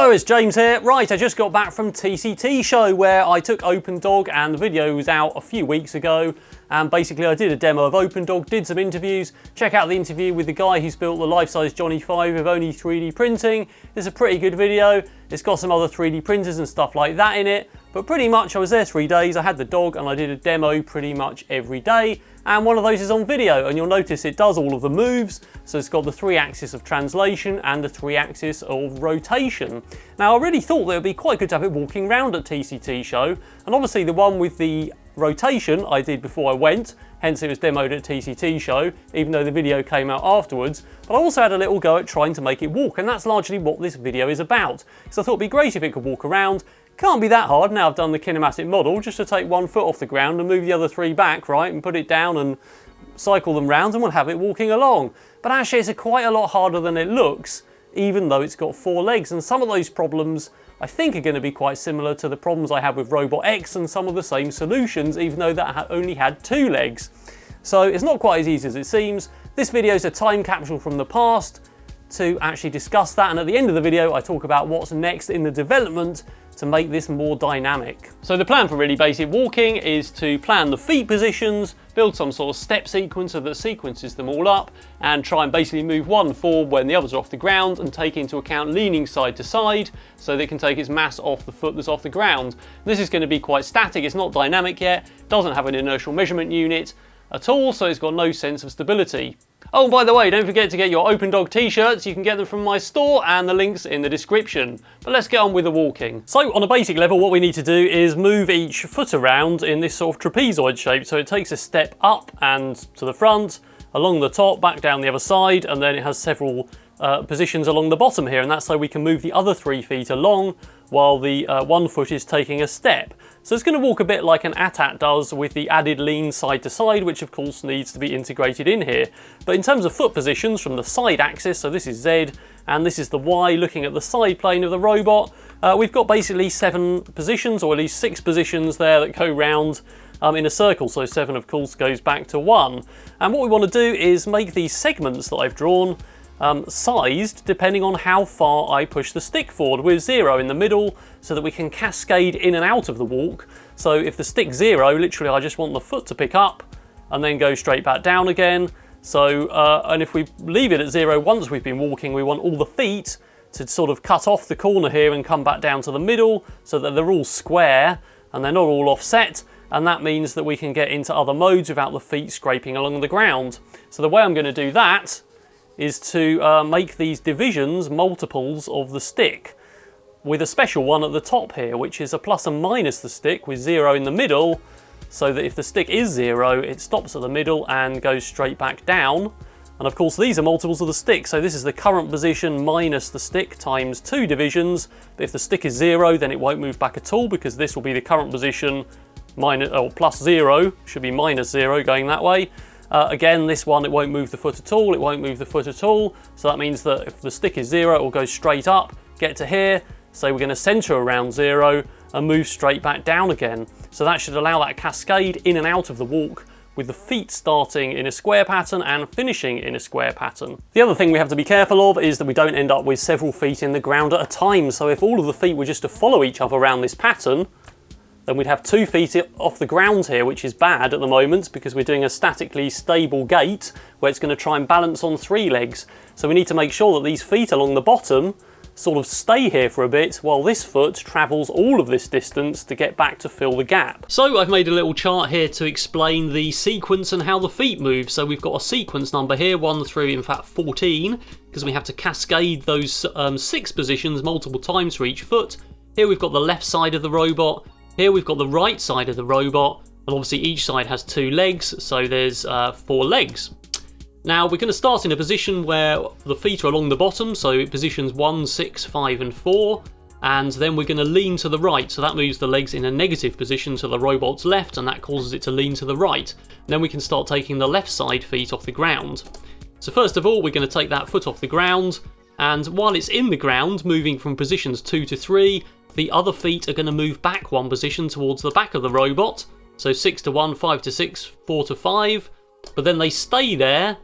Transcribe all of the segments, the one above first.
Hello, it's James here. Right, I just got back from TCT show where I took openDog and the video was out a few weeks ago. And basically I did a demo of openDog, did some interviews. Check out the interview with the guy who's built the life-size Johnny 5 with only 3D printing. It's a pretty good video. It's got some other 3D printers and stuff like that in it. But pretty much I was there 3 days, I had the dog and I did a demo pretty much every day. And one of those is on video, and you'll notice it does all of the moves. So it's got the 3 axis of translation and the 3 axis of rotation. Now I really thought that it would be quite good to have it walking around at TCT show. And obviously the one with the rotation I did before I went, hence it was demoed at TCT show, even though the video came out afterwards. But I also had a little go at trying to make it walk, and that's largely what this video is about. So I thought it'd be great if it could walk around. Can't be that hard now I've done the kinematic model, just to take 1 foot off the ground and move the other 3 back, right, and put it down and cycle them round and we'll have it walking along. But actually it's quite a lot harder than it looks, even though it's got 4 legs, and some of those problems I think are going to be quite similar to the problems I had with Robot X and some of the same solutions, even though that only had 2 legs. So it's not quite as easy as it seems. This video is a time capsule from the past to actually discuss that, and at the end of the video I talk about what's next in the development to make this more dynamic. So the plan for really basic walking is to plan the feet positions, build some sort of step sequencer that sequences them all up, and try and basically move one forward when the others are off the ground and take into account leaning side to side so that it can take its mass off the foot that's off the ground. This is going to be quite static, it's not dynamic yet, doesn't have an inertial measurement unit at all, so it's got no sense of stability. Oh, by the way, don't forget to get your openDog t-shirts. You can get them from my store and the link's in the description. But let's get on with the walking. So on a basic level, what we need to do is move each foot around in this sort of trapezoid shape. So it takes a step up and to the front, along the top, back down the other side, and then it has several positions along the bottom here, and that's so we can move the other 3 feet along while the 1 foot is taking a step. So it's going to walk a bit like an AT-AT does with the added lean side to side, which of course needs to be integrated in here. But in terms of foot positions from the side axis, so this is Z and this is the Y looking at the side plane of the robot, we've got basically 7 positions, or at least 6 positions there that go round in a circle, so 7 of course goes back to 1. And what we want to do is make these segments that I've drawn sized depending on how far I push the stick forward, with 0 in the middle so that we can cascade in and out of the walk. So if the stick's 0, literally I just want the foot to pick up and then go straight back down again. So and if we leave it at 0 once we've been walking, we want all the feet to sort of cut off the corner here and come back down to the middle so that they're all square and they're not all offset, and that means that we can get into other modes without the feet scraping along the ground. So the way I'm going to do that is to make these divisions multiples of the stick, with a special one at the top here, which is a plus and minus the stick with 0 in the middle, so that if the stick is 0, it stops at the middle and goes straight back down. And of course these are multiples of the stick, so this is the current position minus the stick times 2 divisions. But if the stick is 0, then it won't move back at all, because this will be the current position minus, or plus 0, should be minus 0 going that way. Again, this one, it won't move the foot at all, it won't move the foot at all. So that means that if the stick is 0, it will go straight up, get to here, so we're going to center around 0 and move straight back down again. So that should allow that cascade in and out of the walk, with the feet starting in a square pattern and finishing in a square pattern. The other thing we have to be careful of is that we don't end up with several feet in the ground at a time. So if all of the feet were just to follow each other around this pattern, then we'd have 2 feet off the ground here, which is bad at the moment because we're doing a statically stable gait where it's going to try and balance on 3 legs. So we need to make sure that these feet along the bottom sort of stay here for a bit while this foot travels all of this distance to get back to fill the gap. So I've made a little chart here to explain the sequence and how the feet move. So we've got a sequence number here, 1 through in fact 14, because we have to cascade those 6 positions multiple times for each foot. Here we've got the left side of the robot. Here we've got the right side of the robot, and obviously each side has 2 legs, so there's 4 legs. Now we're going to start in a position where the feet are along the bottom, so positions 1, 6, 5 and 4, and then we're going to lean to the right, so that moves the legs in a negative position to the robot's left, and that causes it to lean to the right. And then we can start taking the left side feet off the ground. So first of all, we're going to take that foot off the ground, and while it's in the ground, moving from positions 2 to 3, the other feet are going to move back 1 position towards the back of the robot. So 6 to 1, 5 to 6, 4 to 5. But then they stay there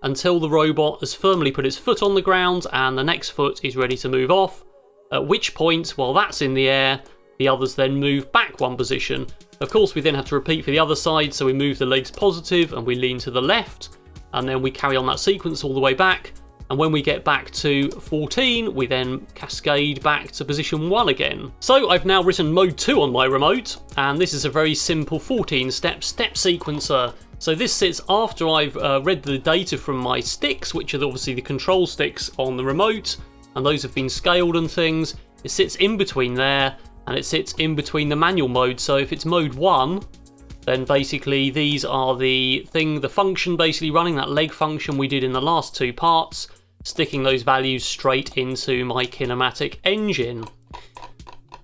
until the robot has firmly put its foot on the ground and the next foot is ready to move off. at which point, while that's in the air, the others then move back one position. Of course, we then have to repeat for the other side, so we move the legs positive and we lean to the left, and then we carry on that sequence all the way back. And when we get back to 14, we then cascade back to position 1 again. So I've now written mode 2 on my remote, and this is a very simple 14-step step sequencer. So this sits after I've read the data from my sticks, which are obviously the control sticks on the remote, and those have been scaled and things. It sits in between there, and it sits in between the manual mode. So if it's mode 1, then basically these are the function basically running, that leg function we did in the last 2 parts, sticking those values straight into my kinematic engine.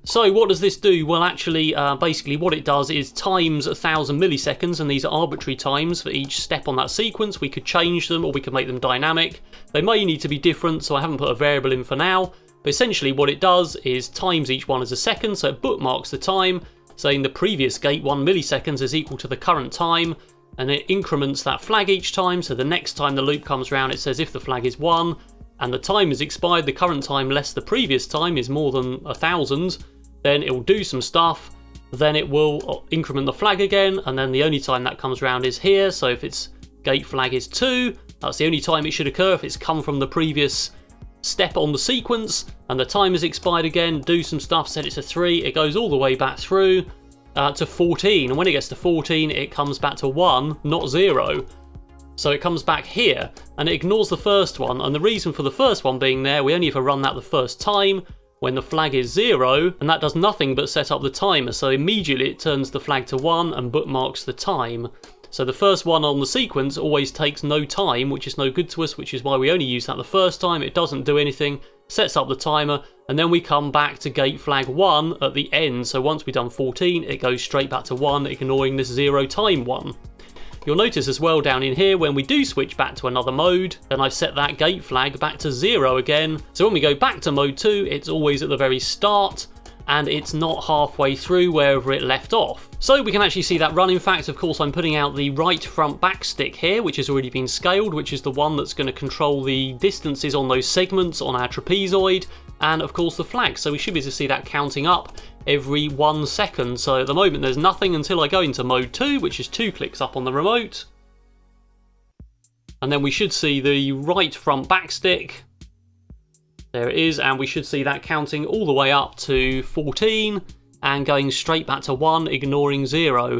So what does this do? Well, actually, basically what it does is times 1,000 milliseconds, and these are arbitrary times for each step on that sequence. We could change them or we could make them dynamic. They may need to be different, so I haven't put a variable in for now. But essentially what it does is times each one as a second, so it bookmarks the time, saying the previous gate 1 milliseconds is equal to the current time, and it increments that flag each time, so the next time the loop comes around it says if the flag is 1 and the time has expired, the current time less the previous time is more than 1,000, then it will do some stuff, then it will increment the flag again, and then the only time that comes around is here. So if its gate flag is 2, that's the only time it should occur if it's come from the previous step on the sequence, and the time has expired again, do some stuff, set it to 3, it goes all the way back through to 14, and when it gets to 14 it comes back to 1, not 0. So it comes back here and it ignores the first one, and the reason for the first one being there, we only ever run that the first time when the flag is 0, and that does nothing but set up the timer, so immediately it turns the flag to 1 and bookmarks the time. So the first one on the sequence always takes no time, which is no good to us, which is why we only use that the first time. It doesn't do anything, sets up the timer, and then we come back to gate flag 1 at the end. So once we've done 14, it goes straight back to 1, ignoring this 0 time one. You'll notice as well down in here, when we do switch back to another mode, then I've set that gate flag back to 0 again. So when we go back to mode 2, it's always at the very start, and it's not halfway through wherever it left off. So we can actually see that run. In fact, of course, I'm putting out the right front back stick here, which has already been scaled, which is the one that's going to control the distances on those segments on our trapezoid, and of course the flag. So we should be able to see that counting up every 1 second. So at the moment there's nothing until I go into mode 2, which is 2 clicks up on the remote. And then we should see the right front back stick. There it is, and we should see that counting all the way up to 14 and going straight back to 1, ignoring 0.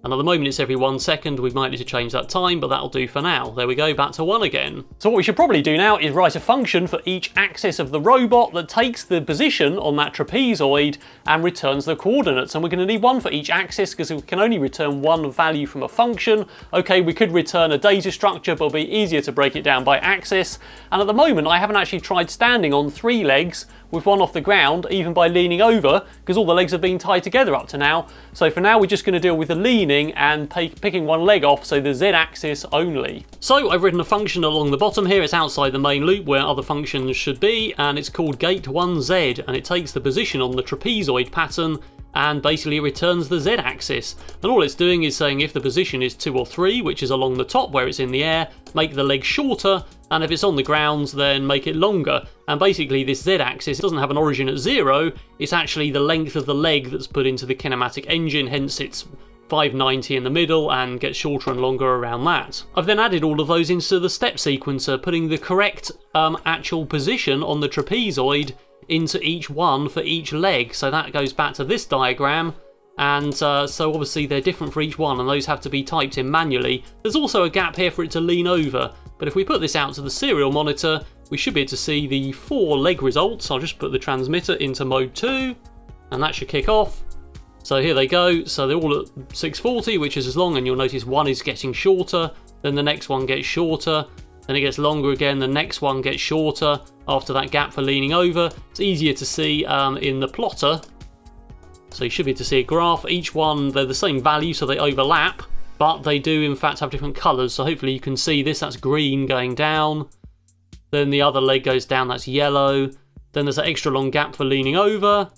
And at the moment it's every 1 second. We might need to change that time, but that'll do for now. There we go, back to 1 again. So what we should probably do now is write a function for each axis of the robot that takes the position on that trapezoid and returns the coordinates. And we're going to need one for each axis because we can only return one value from a function. Okay, we could return a data structure, but it'll be easier to break it down by axis. And at the moment I haven't actually tried standing on 3 legs with one off the ground, even by leaning over, because all the legs have been tied together up to now. So for now we're just going to deal with the leaning and picking one leg off, so the z-axis only. So I've written a function along the bottom here. It's outside the main loop where other functions should be, and it's called Gait1z, and it takes the position on the trapezoid pattern and basically returns the z-axis. And all it's doing is saying if the position is 2 or 3, which is along the top where it's in the air, make the leg shorter, and if it's on the ground, then make it longer. And basically this z-axis doesn't have an origin at 0, it's actually the length of the leg that's put into the kinematic engine, hence it's 590 in the middle and gets shorter and longer around that. I've then added all of those into the step sequencer, putting the correct actual position on the trapezoid into each one for each leg. So that goes back to this diagram, and so obviously they're different for each one, and those have to be typed in manually. There's also a gap here for it to lean over, but if we put this out to the serial monitor, we should be able to see the 4 leg results. I'll just put the transmitter into mode 2, and that should kick off. So here they go. So they're all at 640, which is as long, and you'll notice one is getting shorter, then the next one gets shorter, then it gets longer again, the next one gets shorter after that gap for leaning over. It's easier to see in the plotter. So you should be able to see a graph. Each one, they're the same value, so they overlap, but they do in fact have different colours. So hopefully you can see this, that's green going down. Then the other leg goes down, that's yellow. Then there's an extra long gap for leaning over.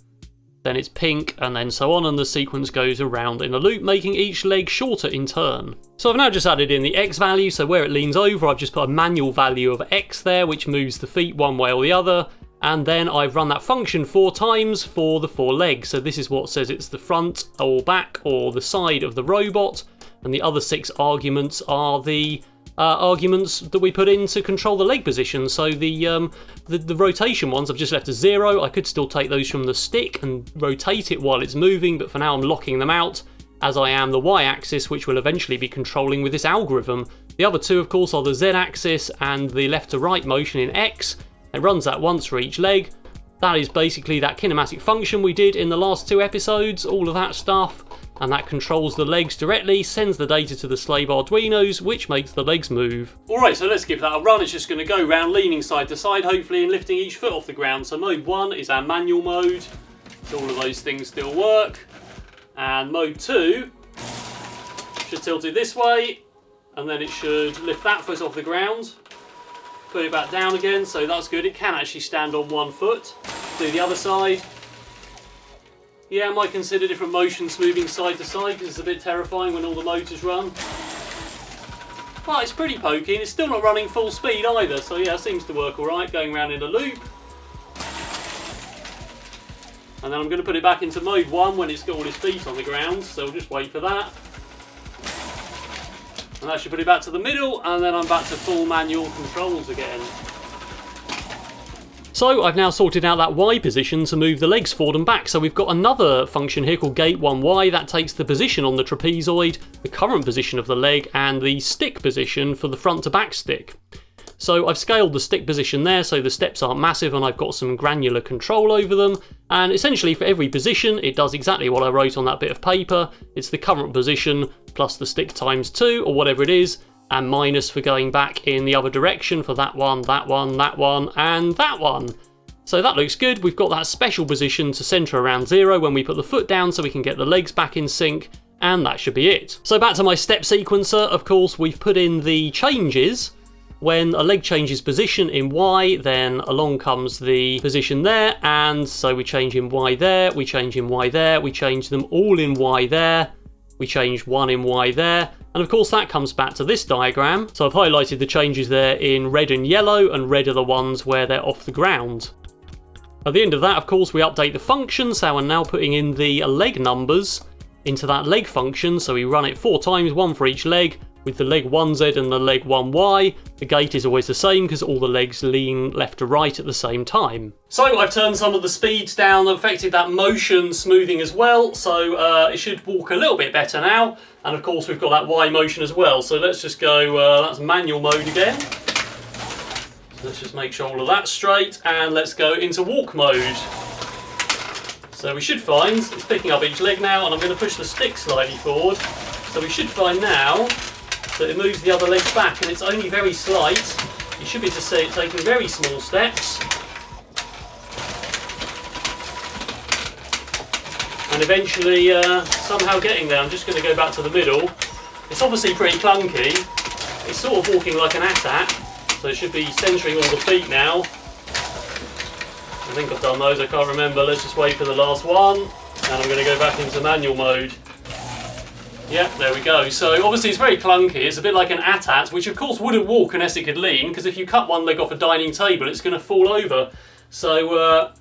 Then it's pink, and then so on, and the sequence goes around in a loop, making each leg shorter in turn. So I've now just added in the x value, so where it leans over, I've just put a manual value of x there, which moves the feet one way or the other. And then I've run that function 4 times for the 4 legs. So this is what says it's the front or back or the side of the robot. And the other 6 arguments are the arguments that we put in to control the leg position. So the rotation ones I've just left as 0. I could still take those from the stick and rotate it while it's moving, but for now I'm locking them out, as I am the y-axis, which will eventually be controlling with this algorithm. The other 2, of course, are the z-axis and the left to right motion in x. It runs that once for each leg. That is basically that kinematic function we did in the last 2 episodes, all of that stuff. And that controls the legs directly, sends the data to the slave Arduinos, which makes the legs move. Alright, so let's give that a run. It's just going to go round leaning side to side, hopefully, and lifting each foot off the ground. So mode 1 is our manual mode. So all of those things still work. And mode 2 should tilt it this way, and then it should lift that foot off the ground. Put it back down again, so that's good. It can actually stand on one foot. Do the other side. Yeah, I might consider different motions moving side to side because it's a bit terrifying when all the motors run. But it's pretty pokey and it's still not running full speed either, so yeah, it seems to work alright, going around in a loop. And then I'm going to put it back into mode 1 when it's got all its feet on the ground, so we'll just wait for that. And that should put it back to the middle, and then I'm back to full manual controls again. So I've now sorted out that Y position to move the legs forward and back. So we've got another function here called Gait 1Y that takes the position on the trapezoid, the current position of the leg, and the stick position for the front to back stick. So I've scaled the stick position there so the steps aren't massive and I've got some granular control over them. And essentially for every position it does exactly what I wrote on that bit of paper. It's the current position plus the stick times 2 or whatever it is, and minus for going back in the other direction for that one, that one, that one, and that one. So that looks good. We've got that special position to centre around 0 when we put the foot down so we can get the legs back in sync, and that should be it. So back to my step sequencer, of course we've put in the changes. When a leg changes position in Y, then along comes the position there, and so we change in Y there, we change in Y there, we change them all in Y there, we change one in Y there, and of course that comes back to this diagram. So I've highlighted the changes there in red and yellow, and red are the ones where they're off the ground. At the end of that, of course, we update the function, so we're now putting in the leg numbers into that leg function, so we run it 4 times, 1 for each leg, with the leg 1Z and the leg 1Y. The gait is always the same because all the legs lean left to right at the same time. So I've turned some of the speeds down, affected that motion smoothing as well, so it should walk a little bit better now. And of course we've got that Y motion as well, so let's just go, that's manual mode again. So let's just make sure all of that's straight, and let's go into walk mode. So we should find, it's picking up each leg now, and I'm going to push the stick slightly forward. So we should find now that it moves the other legs back, and it's only very slight. You should be able to see it taking very small steps. And eventually somehow getting there. I'm just going to go back to the middle. It's obviously pretty clunky. It's sort of walking like an AT-AT, so it should be centering all the feet now. I think I've done those, I can't remember. Let's just wait for the last one, and I'm going to go back into manual mode. Yeah, there we go. So obviously it's very clunky. It's a bit like an AT-AT, which of course wouldn't walk unless it could lean, because if you cut one leg off a dining table, it's going to fall over. So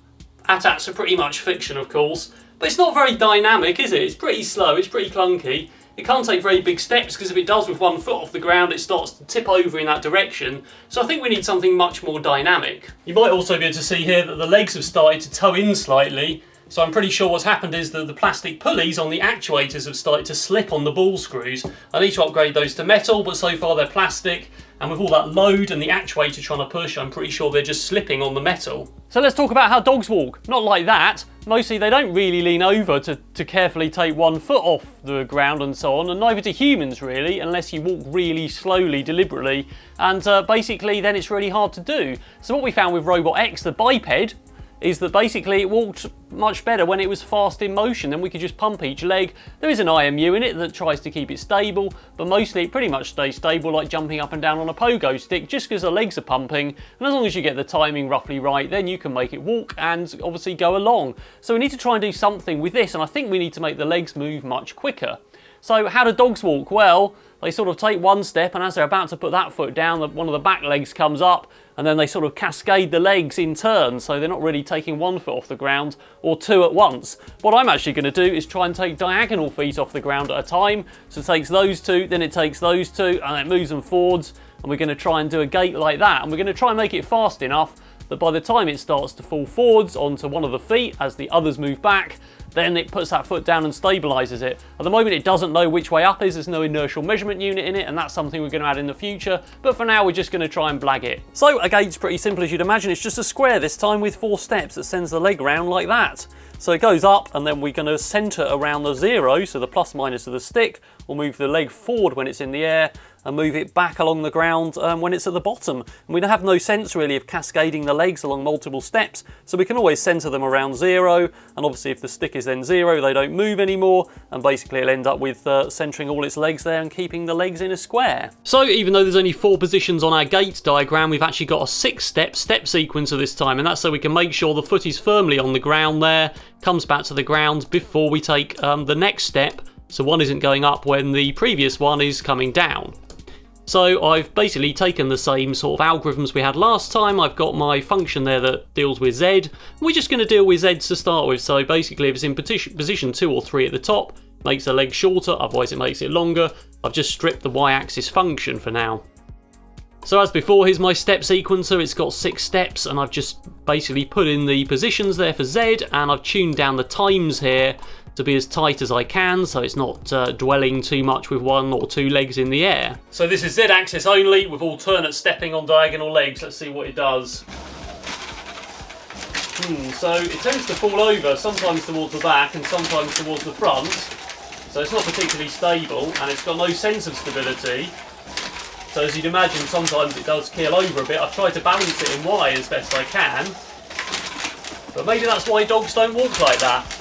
AT-ATs are pretty much fiction, of course. But it's not very dynamic, is it? It's pretty slow, it's pretty clunky. It can't take very big steps, because if it does with 1 foot off the ground, it starts to tip over in that direction. So I think we need something much more dynamic. You might also be able to see here that the legs have started to toe in slightly. So I'm pretty sure what's happened is that the plastic pulleys on the actuators have started to slip on the ball screws. I need to upgrade those to metal, but so far they're plastic. And with all that load and the actuator trying to push, I'm pretty sure they're just slipping on the metal. So let's talk about how dogs walk. Not like that. Mostly they don't really lean over to carefully take 1 foot off the ground and so on, and neither do humans really, unless you walk really slowly, deliberately. And basically then it's really hard to do. So what we found with Robot X, the biped, is that basically it walked much better when it was fast in motion. Then we could just pump each leg. There is an IMU in it that tries to keep it stable, but mostly it pretty much stays stable like jumping up and down on a pogo stick, just because the legs are pumping, and as long as you get the timing roughly right, then you can make it walk and obviously go along. So we need to try and do something with this, and I think we need to make the legs move much quicker. So how do dogs walk? Well, they sort of take one step, and as they're about to put that foot down, one of the back legs comes up, and then they sort of cascade the legs in turn, so they're not really taking one foot off the ground or two at once. What I'm actually going to do is try and take diagonal feet off the ground at a time. So it takes those two, then it takes those two, and it moves them forwards, and we're going to try and do a gait like that, and we're going to try and make it fast enough that by the time it starts to fall forwards onto one of the feet as the others move back, then it puts that foot down and stabilises it. At the moment it doesn't know which way up is, there's no inertial measurement unit in it, and that's something we're going to add in the future, but for now we're just going to try and blag it. So a gait's pretty simple as you'd imagine. It's just a square this time with 4 steps that sends the leg round like that. So it goes up, and then we're going to centre around the 0, so the plus minus of the stick. We'll move the leg forward when it's in the air and move it back along the ground when it's at the bottom. And we have no sense really of cascading the legs along multiple steps, so we can always centre them around 0, and obviously if the stick is then 0 they don't move anymore, and basically it'll end up with centering all its legs there and keeping the legs in a square. So even though there's only 4 positions on our gait diagram, we've actually got a 6-step step sequencer this time, and that's so we can make sure the foot is firmly on the ground there, comes back to the ground before we take the next step, so one isn't going up when the previous one is coming down. So I've basically taken the same sort of algorithms we had last time. I've got my function there that deals with Z. We're just going to deal with Z's to start with. So basically if it's in position 2 or 3 at the top, makes the leg shorter, otherwise it makes it longer. I've just stripped the Y-axis function for now. So as before, here's my step sequencer. It's got 6 steps, and I've just basically put in the positions there for Z, and I've tuned down the times here to be as tight as I can, so it's not dwelling too much with 1 or 2 legs in the air. So this is Z-axis only with alternate stepping on diagonal legs. Let's see what it does. So it tends to fall over, sometimes towards the back and sometimes towards the front. So it's not particularly stable, and it's got no sense of stability. So as you'd imagine, sometimes it does keel over a bit. I've tried to balance it in Y as best I can, but maybe that's why dogs don't walk like that.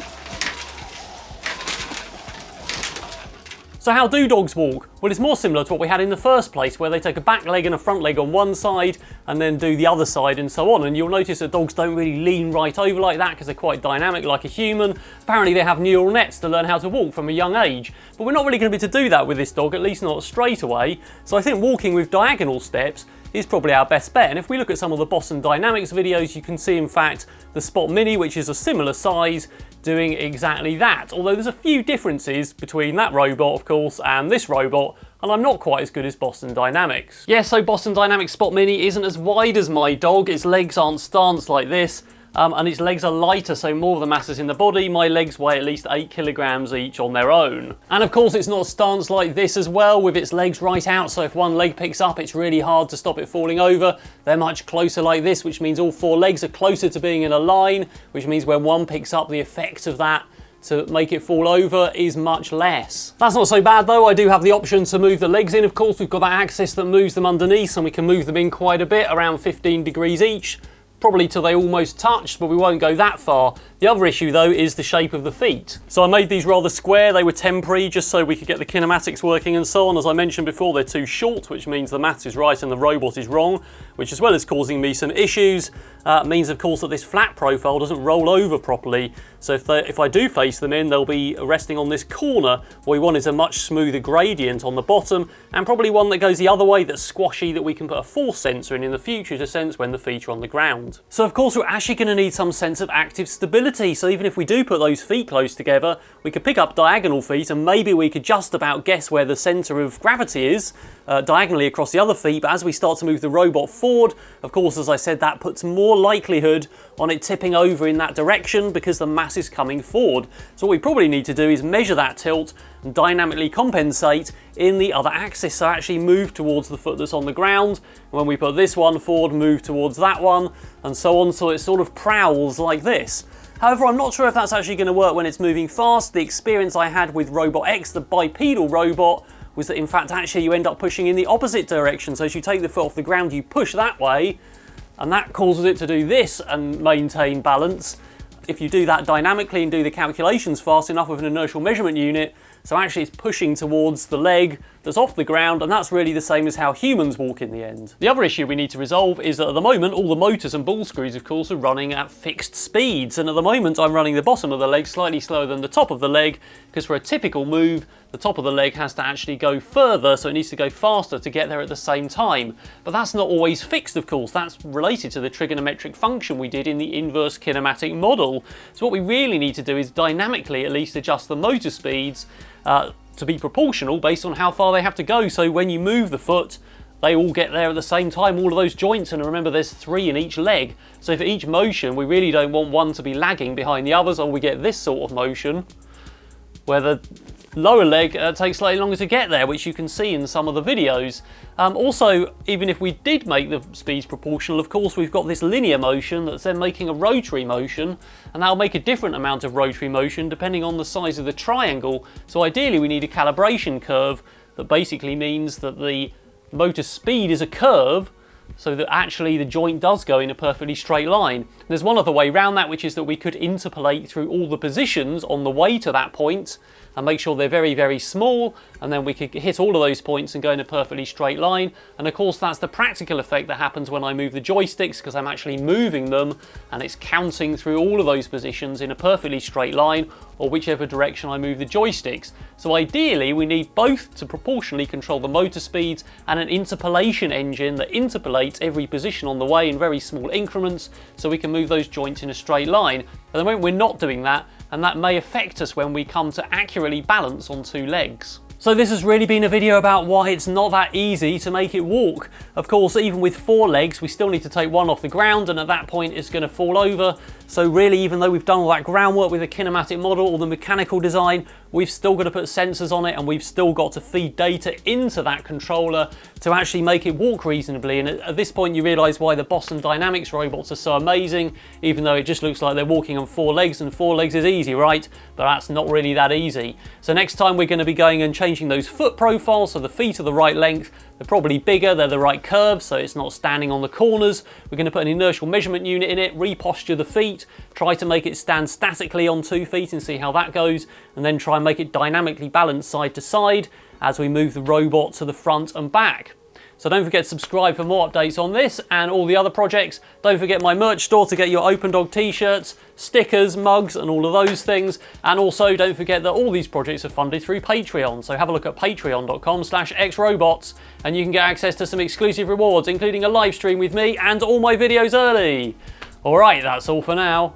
So how do dogs walk? Well, it's more similar to what we had in the first place, where they take a back leg and a front leg on one side and then do the other side and so on. And you'll notice that dogs don't really lean right over like that because they're quite dynamic like a human. Apparently they have neural nets to learn how to walk from a young age. But we're not really going to be able to do that with this dog, at least not straight away. So I think walking with diagonal steps is probably our best bet. And if we look at some of the Boston Dynamics videos, you can see in fact the Spot Mini, which is a similar size, doing exactly that. Although there's a few differences between that robot, of course, and this robot, and I'm not quite as good as Boston Dynamics. Yeah, so Boston Dynamics Spot Mini isn't as wide as my dog. Its legs aren't stanced like this. And its legs are lighter, so more of the mass is in the body. My legs weigh at least 8 kilograms each on their own. And of course it's not stanced like this as well, with its legs right out, so if one leg picks up it's really hard to stop it falling over. They're much closer like this, which means all 4 legs are closer to being in a line, which means when one picks up, the effect of that to make it fall over is much less. That's not so bad though. I do have the option to move the legs in. Of course we've got that axis that moves them underneath, and we can move them in quite a bit, around 15 degrees each. Probably till they almost touch, but we won't go that far. The other issue though is the shape of the feet. So I made these rather square. They were temporary just so we could get the kinematics working and so on. As I mentioned before, they're too short, which means the maths is right and the robot is wrong, which as well as causing me some issues, means of course that this flat profile doesn't roll over properly. So if I do face them in, they'll be resting on this corner. What we want is a much smoother gradient on the bottom, and probably one that goes the other way, that's squashy, that we can put a force sensor in the future to sense when the feet are on the ground. So of course we're actually going to need some sense of active stability. So even if we do put those feet close together, we could pick up diagonal feet and maybe we could just about guess where the centre of gravity is, diagonally across the other feet. But as we start to move the robot forward, of course, as I said, that puts more likelihood on it tipping over in that direction because the mass is coming forward. So what we probably need to do is measure that tilt and dynamically compensate in the other axis, so actually move towards the foot that's on the ground. And when we put this one forward, move towards that one, and so on, so it sort of prowls like this. However, I'm not sure if that's actually going to work when it's moving fast. The experience I had with Robot X, the bipedal robot, was that in fact actually you end up pushing in the opposite direction. So as you take the foot off the ground, you push that way, and that causes it to do this and maintain balance. If you do that dynamically and do the calculations fast enough with an inertial measurement unit, So actually it's pushing towards the leg that's off the ground, and that's really the same as how humans walk in the end. The other issue we need to resolve is that at the moment all the motors and ball screws of course are running at fixed speeds, and at the moment I'm running the bottom of the leg slightly slower than the top of the leg, because for a typical move the top of the leg has to actually go further, so it needs to go faster to get there at the same time. But that's not always fixed, of course. That's related to the trigonometric function we did in the inverse kinematic model. So what we really need to do is dynamically at least adjust the motor speeds to be proportional based on how far they have to go. So when you move the foot, they all get there at the same time, all of those joints, and remember there's 3 in each leg. So for each motion, we really don't want one to be lagging behind the others, or we get this sort of motion where the lower leg takes slightly longer to get there, which you can see in some of the videos. Also, even if we did make the speeds proportional, of course we've got this linear motion that's then making a rotary motion, and that'll make a different amount of rotary motion depending on the size of the triangle. So ideally we need a calibration curve that basically means that the motor speed is a curve, so that actually the joint does go in a perfectly straight line. There's one other way around that, which is that we could interpolate through all the positions on the way to that point and make sure they're very, very small, and then we could hit all of those points and go in a perfectly straight line. And of course that's the practical effect that happens when I move the joysticks, because I'm actually moving them and it's counting through all of those positions in a perfectly straight line, or whichever direction I move the joysticks. So ideally we need both to proportionally control the motor speeds and an interpolation engine that interpolates every position on the way in very small increments, so we can move those joints in a straight line. At the moment we're not doing that, and that may affect us when we come to accurately balance on 2 legs. So this has really been a video about why it's not that easy to make it walk. Of course, even with 4 legs, we still need to take one off the ground, and at that point it's going to fall over. So really, even though we've done all that groundwork with the kinematic model or the mechanical design, we've still got to put sensors on it, and we've still got to feed data into that controller to actually make it walk reasonably. And at this point you realise why the Boston Dynamics robots are so amazing, even though it just looks like they're walking on 4 legs, and 4 legs is easy, right? But that's not really that easy. So next time we're going to be going and changing those foot profiles, so the feet are the right length, they're probably bigger, they're the right curve, so it's not standing on the corners. We're going to put an inertial measurement unit in it, reposture the feet, try to make it stand statically on 2 feet and see how that goes, and then try and make it dynamically balanced side to side as we move the robot to the front and back. So don't forget to subscribe for more updates on this and all the other projects. Don't forget my merch store to get your openDog t-shirts, stickers, mugs and all of those things. And also don't forget that all these projects are funded through Patreon. So have a look at patreon.com/XRobots and you can get access to some exclusive rewards, including a live stream with me and all my videos early. Alright, that's all for now.